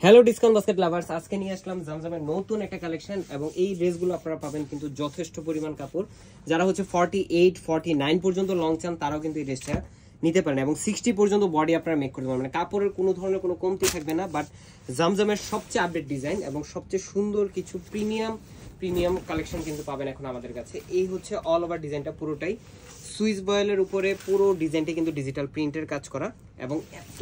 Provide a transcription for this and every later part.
Hello discount basket lovers, আজকে নিয়ে আসলাম জামজামের নতুন একটা কালেকশন এবং এই ড্রেসগুলো আপনারা পাবেন কিন্তু যথেষ্ট পরিমাণ কাপড়। যারা হচ্ছে 48 49 পর্যন্ত লং চান তারাও কিন্তু এই ড্রেসটা নিতে পারেন এবং 60 পর্যন্ত বডি আপনারা মেক করতে পারবেন। মানে কাপড়ের কোনো ধরনের কোনো কমতি থাকবে না। বাট জামজামের সবচেয়ে আপডেট ডিজাইন এবং সবচেয়ে সুন্দর কিছু প্রিমিয়াম কালেকশন কিন্তু পাবেন এখন আমাদের কাছে। এই হচ্ছে অল ওভার ডিজাইনটা পুরোটাই সুইস বয়েলের উপরে, পুরো ডিজাইনটা কিন্তু ডিজিটাল প্রিন্টের কাজ করা এবং এত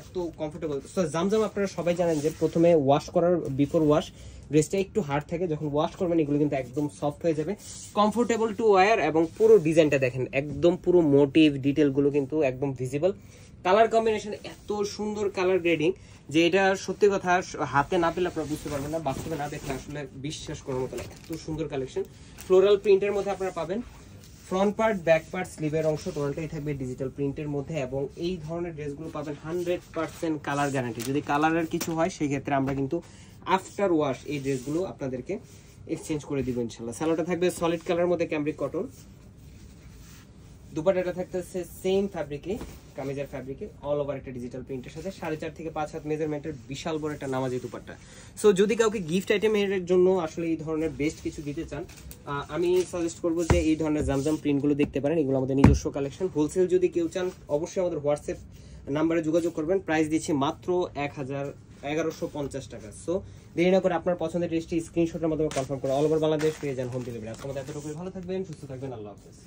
এত কমফোর্টেবল। সো জামজাম আপনারা সবাই জানেন যে প্রথমে ওয়াশ করার বিফোর ওয়াশ ড্রেসটা একটু হার্ড থাকে, যখন ওয়াশ করবেন এগুলো কিন্তু একদম সফট হয়ে যাবে, কমফোর্টেবল টু ওয়্যার। এবং পুরো ডিজাইনটা দেখেন, একদম পুরো মোটিভ ডিটেলগুলো কিন্তু একদম ভিজিবল। কালার কম্বিনেশন এত সুন্দর, কালার গ্রেডিং যে এটা সত্যি কথা হাতে না পেলে আপনারা বুঝতে পারবেন না, বাস্তবে না দেখলে আসলে বিশ্বাস করার মতো না। এত সুন্দর কালেকশন ফ্লোরাল প্রিন্টের মধ্যে আপনারা পাবেন। ফ্রন্ট পার্ট, ব্যাক পার্ট, স্লিভের অংশ টোটালটাই থাকবে ডিজিটাল প্রিন্টের মধ্যে এবং এই ধরনের ড্রেসগুলো পাবেন 100% কালার গ্যারান্টি। যদি কালারের কিছু হয় সেই ক্ষেত্রে আমরা কিন্তু আফটার ওয়াশ এই ড্রেসগুলো আপনাদেরকে এক্সচেঞ্জ করে দিব ইনশাল্লাহ। সালোয়ারটা থাকবে সলিড কালার মধ্যে ক্যামব্রিক কটন, দুপাট্টাটা থাকতেছে সেম ফ্যাব্রিকে, কামিজের ফ্যাব্রিকে, অল ওভার একটা ডিজিটাল প্রিন্টের সাথে 4.5 থেকে 5 হাত মেজারমেন্টের বিশাল বড় একটা নামাজি দুপাট্টা। সো যদি কাউকে গিফট আইটেমের জন্য আসলে এই ধরনের বেস্ট কিছু দিতে চান, আমি সাজেস্ট করবো যে এই ধরনের জামজাম প্রিন্টগুলো দেখতে পারেন। এগুলো আমাদের নিজস্ব কালেকশন। হোলসেল যদি কেউ চান অবশ্যই আমাদের হোয়াটসঅ্যাপ নাম্বারে যোগাযোগ করবেন। প্রাইস দিচ্ছি মাত্র 1150 টাকা। সো দেরি না করে আপনার পছন্দের ড্রেসটি স্ক্রিনশটের মাধ্যমে কনফার্ম করে অল ওভার বাংলাদেশ পেয়ে যান হোম ডেলিভারি। আপনাদের এতটুকুই, ভালো থাকবেন, সুস্থ থাকবেন, আল্লাহ হাফেজ।